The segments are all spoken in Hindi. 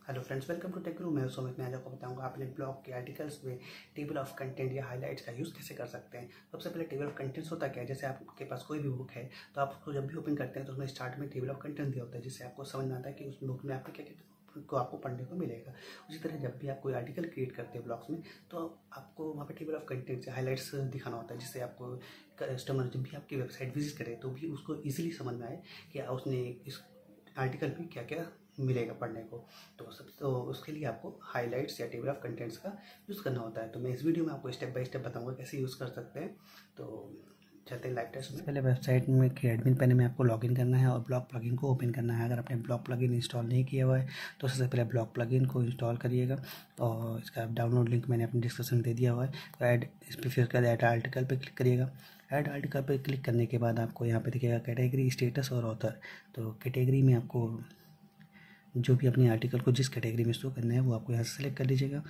Hello friends, welcome to tech guru. मैं सुमित। मैं आज आपको बताऊंगा अपने ब्लॉग के आर्टिकल्स में टेबल ऑफ कंटेंट या हाइलाइट्स का यूज़ कैसे कर सकते हैं। सबसे पहले टेबल ऑफ कंटेंट्स होता क्या है, जैसे आपके पास कोई भी बुक है तो आप उसको जब भी ओपन करते हैं तो उसमें स्टार्ट में टेबल ऑफ कंटेंट दिया होता है, जिससे आपको समझ में आता है कि उस बुक में आपको क्या क्या को आपको पढ़ने को मिलेगा। उसी तरह जब भी आप कोई आर्टिकल क्रिएट करते हैं ब्लॉग्स में तो आपको वहाँ पे टेबल ऑफ कंटेंट्स या हाइलाइट्स दिखाना होता है, जिससे आपको कस्टमर जब भी आपकी वेबसाइट विजिट करे तो भी उसको ईजिली समझ में आए कि उसने इस आर्टिकल में क्या क्या मिलेगा पढ़ने को। तो उसके लिए आपको हाइलाइट्स या टेबल ऑफ कंटेंट्स का यूज़ करना होता है। तो मैं इस वीडियो में आपको स्टेप बाय स्टेप बताऊंगा कैसे यूज़ कर सकते हैं। तो चलते हैं लाइव टेस्ट में। पहले वेबसाइट में के एडमिन पैनल में आपको लॉगिन करना है और ब्लॉग प्लगइन को ओपन करना है। अगर आपने ब्लॉग प्लगइन इंस्टॉल नहीं किया हुआ है तो सबसे पहले ब्लॉग प्लगइन को इंस्टॉल करिएगा और इसका डाउनलोड लिंक मैंने अपने डिस्क्रिप्शन में दे दिया हुआ है। तो ऐड इस पर फिर कर ऐड आर्टिकल पर क्लिक करिएगा। ऐड आर्टिकल पर क्लिक करने के बाद आपको यहाँ पे दिखेगा कैटेगरी, स्टेटस और ऑथर। तो कैटेगरी में आपको जो भी अपने आर्टिकल को जिस कैटेगरी में शो करना है वो आपको यहाँ से सेलेक्ट कर लीजिएगा।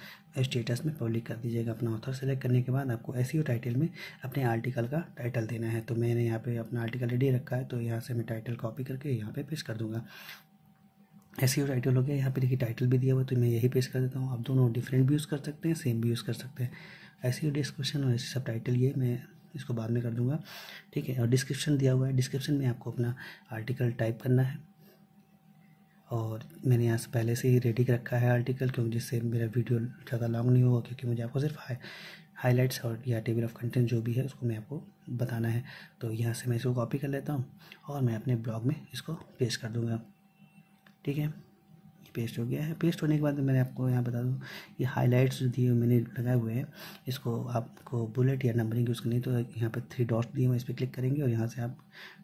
स्टेटस में पब्लिक कर दीजिएगा। अपना ऑथर सेलेक्ट करने के बाद आपको एसईओ टाइटल में अपने आर्टिकल का टाइटल देना है। तो मैंने यहाँ पे अपना आर्टिकल रेडी रखा है, तो यहाँ से मैं टाइटल कॉपी करके यहाँ पे पेस्ट कर दूँगा। एसईओ टाइटल हो गया। यहाँ पे देखिए टाइटल भी दिया हुआ, तो मैं यही पेस्ट कर देता हूँ। आप दोनों डिफरेंट भी यूज़ कर सकते हैं, सेम भी यूज़ कर सकते हैं। एसईओ डिस्क्रिप्शन और सब टाइटल ये मैं इसको बाद में कर दूँगा, ठीक है। और डिस्क्रिप्शन दिया हुआ है। डिस्क्रिप्शन में आपको अपना आर्टिकल टाइप करना है और मैंने यहाँ से पहले से ही रेडी रखा है आर्टिकल, क्योंकि जिससे मेरा वीडियो ज़्यादा लॉन्ग नहीं होगा, क्योंकि मुझे आपको सिर्फ हाइलाइट्स और या टेबल ऑफ कंटेंट जो भी है उसको मैं आपको बताना है। तो यहाँ से मैं इसको कॉपी कर लेता हूँ और मैं अपने ब्लॉग में इसको पेस्ट कर दूँगा, ठीक है। ये पेस्ट हो गया है। पेस्ट होने के बाद मैंने आपको यहाँ बता दूँ, ये हाइलाइट्स जो दिए मैंने लगाए हुए हैं, इसको आपको बुलेट या नंबरिंग यूज़ करनी है। तो यहाँ पे 3 डॉट दिए हुए, इस पर क्लिक करेंगे और यहाँ से आप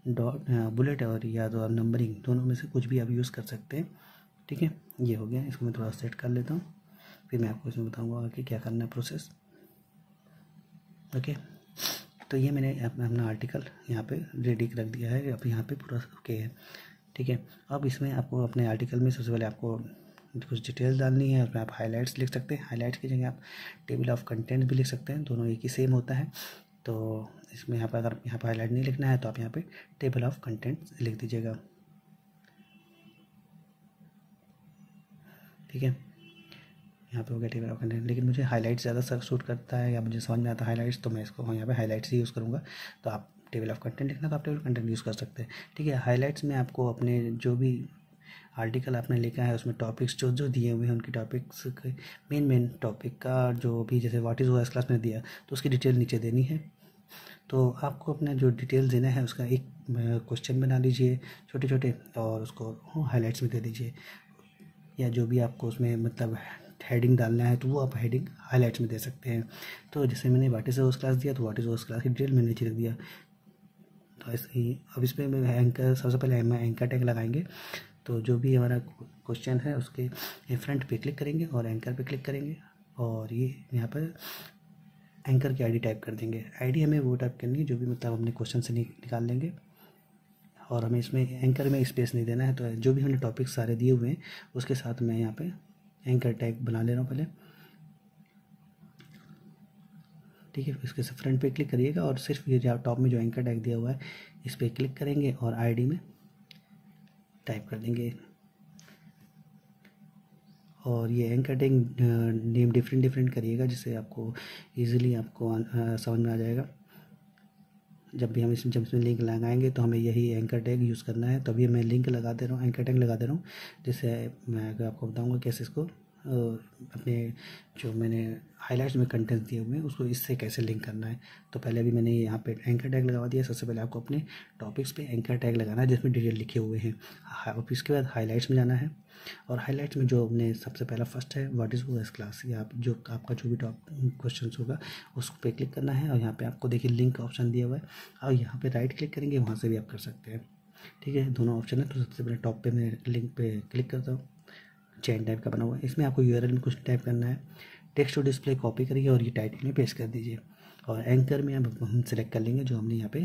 बुलेट और या तो आप नंबरिंग दोनों में से कुछ भी आप यूज़ कर सकते हैं, ठीक है। ये हो गया। इसको मैं थोड़ा सेट कर लेता हूँ, फिर मैं आपको इसमें बताऊँगा कि क्या करना है प्रोसेस, ओके। तो ये मैंने अपना आर्टिकल यहाँ पे रेडी रख दिया है। अब यहाँ पे पूरा ओके है, ठीक है। अब इसमें आपको अपने आर्टिकल में सबसे पहले आपको कुछ डिटेल्स डालनी है। उसमें आप हाइलाइट्स लिख सकते हैं। हाइलाइट्स की जगह आप टेबल ऑफ कंटेंट भी लिख सकते हैं, दोनों एक ही सेम होता है। तो इसमें यहाँ पर अगर यहाँ पर हाईलाइट नहीं लिखना है तो आप यहाँ पे टेबल ऑफ कंटेंट लिख दीजिएगा, ठीक है। यहाँ पे हो गया टेबल ऑफ कंटेंट। लेकिन मुझे हाइलाइट्स ज़्यादा सर सूट करता है या मुझे समझ में आता है हाइलाइट्स, तो मैं इसको यहाँ पे हाइलाइट्स ही यूज़ करूँगा। तो आप टेबल ऑफ कंटेंट लिखना तो आप टेबल कंटेंट यूज़ कर सकते हैं, ठीक है। हाइलाइट्स में आपको अपने जो भी आर्टिकल आपने लिखा है उसमें टॉपिक्स जो जो दिए हुए हैं उनकी टॉपिक्स के मेन टॉपिक का जो भी, जैसे व्हाट इज़ ओएस क्लास में दिया तो उसकी डिटेल नीचे देनी है। तो आपको अपना जो डिटेल देना है उसका एक क्वेश्चन बना लीजिए छोटे छोटे और उसको हाइलाइट्स में दे दीजिए, या जो भी आपको उसमें मतलब हेडिंग डालना है तो वो आप हेडिंग हाइलाइट्स में दे सकते हैं। तो जैसे मैंने व्हाट इज़ ओएस क्लास दिया तो व्हाट इज़ ओएस क्लास की डिटेल मैंने नीचे रख दिया। तो ऐसे ही अब इसमें मैं एंकर, सबसे पहले हम एंकर टैग लगाएंगे। तो जो भी हमारा क्वेश्चन है उसके फ्रंट पे क्लिक करेंगे और एंकर पे क्लिक करेंगे और ये यहाँ पर एंकर की आईडी टाइप कर देंगे। आईडी हमें वो टाइप करनी है जो भी मतलब अपने क्वेश्चन से निकाल लेंगे, और हमें इसमें एंकर में स्पेस नहीं देना है। तो जो भी हमने टॉपिक सारे दिए हुए हैं उसके साथ मैं यहाँ पे एंकर टैग बना ले रहा हूँ पहले, ठीक है। इसके फ्रंट पे क्लिक करिएगा और सिर्फ ये जो टॉप में जो एंकर टैग दिया हुआ है इस पर क्लिक करेंगे और आईडी में टाइप कर देंगे। और ये एंकर टैग नेम डिफरेंट करिएगा जिससे आपको इजीली आपको समझ में आ जाएगा। जब इसमें लिंक लगाएंगे तो हमें यही एंकर टैग यूज़ करना है। तभी मैं लिंक लगा दे रहा हूँ, एंकर टैग लगा दे रहा हूँ, जिससे मैं आपको बताऊँगा कैसे इसको अपने जो मैंने हाइलाइट्स में कंटेंट दिए हुए हैं उसको इससे कैसे लिंक करना है। तो पहले अभी मैंने यहाँ पे एंकर टैग लगा दिया। सबसे पहले आपको अपने टॉपिक्स पे एंकर टैग लगाना है जिसमें डिटेल लिखे हुए हैं। और इसके बाद हाइलाइट्स में जाना है और हाइलाइट्स में जो अपने सबसे पहला फर्स्ट है व्हाट इज़ ओएस क्लास, या आप जो आपका जो भी टॉप क्वेश्चन होगा उस पर क्लिक करना है। और यहाँ पे आपको देखिए लिंक ऑप्शन दिया हुआ है और यहाँ पे राइट क्लिक करेंगे, वहाँ से भी आप कर सकते हैं, ठीक है। दोनों ऑप्शन है। तो सबसे पहले टॉप पे मैं लिंक पे क्लिक करता हूँ, चेन टाइप का बना हुआ है। इसमें आपको यूआरएल में कुछ टाइप करना है। टेक्स्ट टू डिस्प्ले कॉपी करिए और ये टाइटल में पेस्ट कर दीजिए। और एंकर में अब हम सेलेक्ट कर लेंगे जो हमने यहाँ पे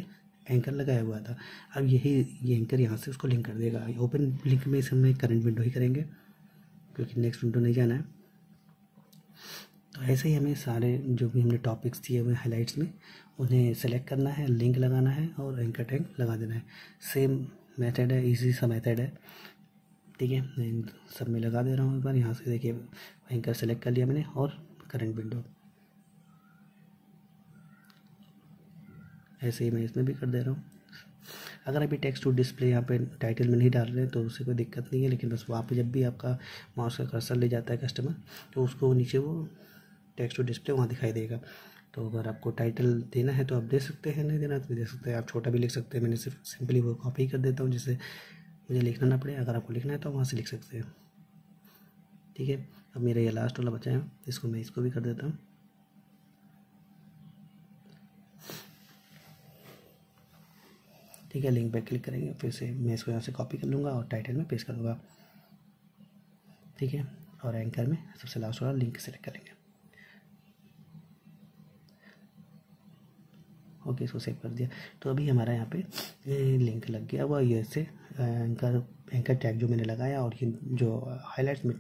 एंकर लगाया हुआ था। अब ये एंकर यहाँ से उसको लिंक कर देगा। ओपन लिंक में इस हम करंट विंडो ही करेंगे क्योंकि नेक्स्ट विंडो नहीं जाना है। तो ऐसे ही हमें सारे जो भी हमने टॉपिक्स दिए हुए हाइलाइट्स में उन्हें सेलेक्ट करना है, लिंक लगाना है और एंकर टैग लगा देना है। सेम मेथड है, इजी सा मेथड है। ठीक है, मैं इन सब में लगा दे रहा हूँ एक बार। यहाँ से देखिए एंकर सेलेक्ट कर लिया मैंने और करंट विंडो, ऐसे ही मैं इसमें भी कर दे रहा हूँ। अगर अभी टेक्स्ट टू डिस्प्ले यहाँ पे टाइटल में नहीं डाल रहे हैं तो उससे कोई दिक्कत नहीं है, लेकिन बस वहाँ पे जब भी आपका माउस का कर्सर ले जाता है कस्टमर तो उसको नीचे वो टेक्स्ट टू डिस्प्ले वहाँ दिखाई देगा। तो अगर आपको टाइटल देना है तो आप दे सकते हैं, नहीं देना तो भी दे सकते हैं, आप छोटा भी लिख सकते हैं। मैंने सिर्फ सिंपली वो कॉपी कर देता हूँ जिससे मुझे लिखना ना पड़े। अगर आपको लिखना है तो वहाँ से लिख सकते हैं। ठीक है, अब मेरा ये लास्ट वाला बचा है, इसको मैं इसको भी कर देता हूँ। ठीक है, लिंक पे क्लिक करेंगे, फिर से मैं इसको यहाँ से कॉपी कर लूँगा और टाइटल में पेस्ट कर दूँगा। ठीक है, और एंकर में सबसे लास्ट वाला लिंक सेलेक्ट करेंगे। ओके, इसको सेव कर दिया। तो अभी हमारा यहाँ पे लिंक लग गया हुआ, ये से एंकर टैग जो मैंने लगाया और ये जो हाईलाइट्स में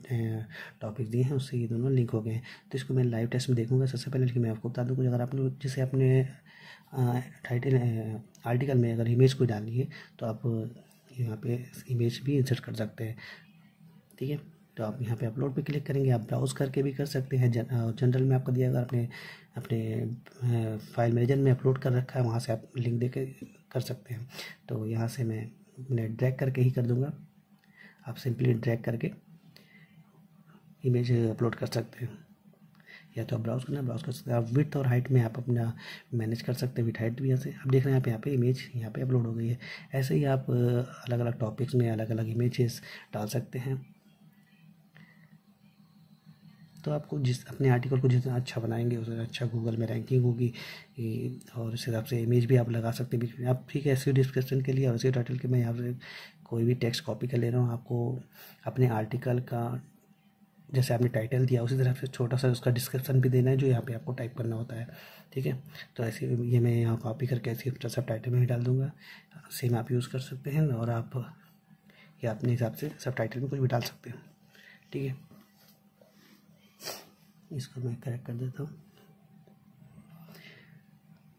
टॉपिक दिए हैं उससे ये दोनों लिंक हो गए हैं। तो इसको मैं लाइव टेस्ट में देखूंगा सबसे पहले, लेकिन मैं आपको बता दूँ कुछ, अगर आपने जैसे अपने टाइटल आर्टिकल में अगर इमेज कोई डालनी है तो आप यहाँ पे इमेज भी इंसर्ट कर सकते हैं। ठीक है, तो आप यहाँ पे अपलोड पे क्लिक करेंगे, आप ब्राउज़ करके भी कर सकते हैं। जनरल में आपको दिया, अगर आपने अपने फाइल मैनेजर में अपलोड कर रखा है वहाँ से आप लिंक दे के कर सकते हैं। तो यहाँ से मैंने ड्रैग करके ही कर दूँगा, आप सिंपली ड्रैग करके इमेज अपलोड कर सकते हैं, या तो आप ब्राउज़ करना ब्राउज़ कर सकते हैं। आप विड्थ और हाइट में आप अपना मैनेज कर सकते हैं, विथ हाइट भी। ऐसे आप देख रहे हैं यहाँ पे इमेज यहाँ पे अपलोड हो गई है। ऐसे ही आप अलग अलग टॉपिक्स में अलग अलग इमेजेस डाल सकते हैं। तो आपको जिस अपने आर्टिकल को जितना अच्छा बनाएंगे उतना अच्छा गूगल में रैंकिंग होगी, और उस हिसाब से इमेज भी आप लगा सकते हैं बीच में। आप ठीक है, एसईओ डिस्क्रिप्शन के लिए और एसईओ टाइटल के मैं यहाँ से कोई भी टेक्स्ट कॉपी कर ले रहा हूँ। आपको अपने आर्टिकल का जैसे आपने टाइटल दिया उसी तरह से छोटा सा उसका डिस्क्रिप्शन भी देना है जो यहाँ पे आपको टाइप करना होता है। ठीक है, तो ऐसे ये मैं यहाँ कॉपी करके ऐसे सब टाइटल में ही डाल दूँगा। सेम आप यूज़ कर सकते हैं, और आप या अपने हिसाब से सब टाइटल में कुछ भी डाल सकते हैं। ठीक है, इसको मैं करेक्ट कर देता हूँ।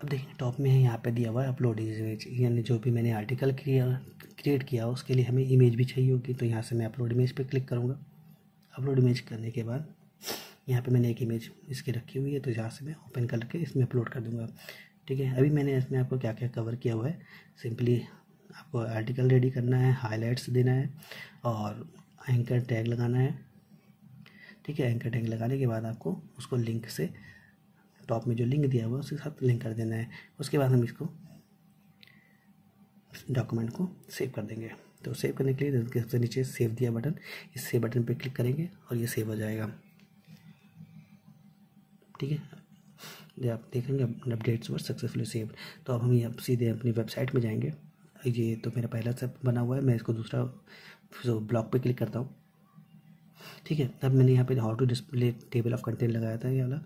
अब देखिए टॉप में है यहाँ पे दिया हुआ है अपलोड इमेज, यानी जो भी मैंने आर्टिकल क्रिएट किया उसके लिए हमें इमेज भी चाहिए होगी। तो यहाँ से मैं अपलोड इमेज पे क्लिक करूँगा। अपलोड इमेज करने के बाद यहाँ पे मैंने एक इमेज इसकी रखी हुई है, तो यहाँ से मैं ओपन करके इसमें अपलोड कर दूँगा। ठीक है, अभी मैंने इसमें आपको क्या क्या कवर किया हुआ है। सिंपली आपको आर्टिकल रेडी करना है, हाईलाइट्स देना है और एंकर टैग लगाना है। ठीक है, एंकर टैग लगाने के बाद आपको उसको लिंक से टॉप में जो लिंक दिया हुआ है उसके साथ लिंक कर देना है। उसके बाद हम इसको डॉक्यूमेंट को सेव कर देंगे। तो सेव करने के लिए सबसे नीचे सेव दिया बटन, इस सेव बटन पे क्लिक करेंगे और ये सेव हो जाएगा। ठीक है, ये आप देखेंगे अपडेट्स वर सक्सेसफुली सेव। तो अब हम ये सीधे अपनी वेबसाइट में जाएंगे। ये तो मेरा पहला स्टेप बना हुआ है, मैं इसको दूसरा ब्लॉक पे क्लिक करता हूँ। ठीक है, अब मैंने यहाँ पे how to display table of content लगाया था ये वाला,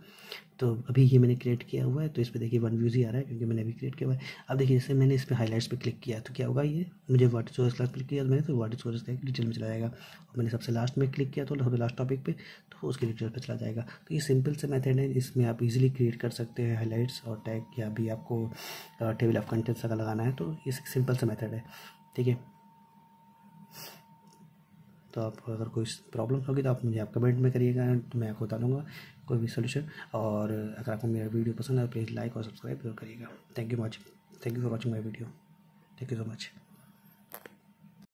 तो अभी ये मैंने क्रिएट किया हुआ है। तो इस पर देखिए 1 व्यूज़ ही आ रहा है क्योंकि मैंने अभी क्रिएट किया हुआ है। अब देखिए जैसे मैंने इस पर हाईलाइट्स पे क्लिक किया तो क्या होगा, ये मुझे वर्ड सोर्स क्लास क्लिक किया तो मैंने, तो वर्ड सोर्स का डिटेल में चला जाएगा। और मैंने सबसे लास्ट में क्लिक किया तो सबसे लास्ट टॉपिक पे, तो उसके डिटेल पे चला जाएगा। तो ये सिंपल से मेथड है, इसमें आप इजीली क्रिएट कर सकते हैं हाईलाइट्स और टैग, या भी आपको टेबल ऑफ कंटेंट्स का लगाना है तो ये सिंपल सा मेथड है। ठीक है, तो आप अगर कोई प्रॉब्लम होगी तो आप मुझे आप कमेंट में करिएगा, तो मैं आपको बता दूँगा कोई भी सोल्यूशन। और अगर आपको मेरा वीडियो पसंद है तो प्लीज़ लाइक और सब्सक्राइब जरूर करिएगा। Thank you for watching my video. Thank you so much.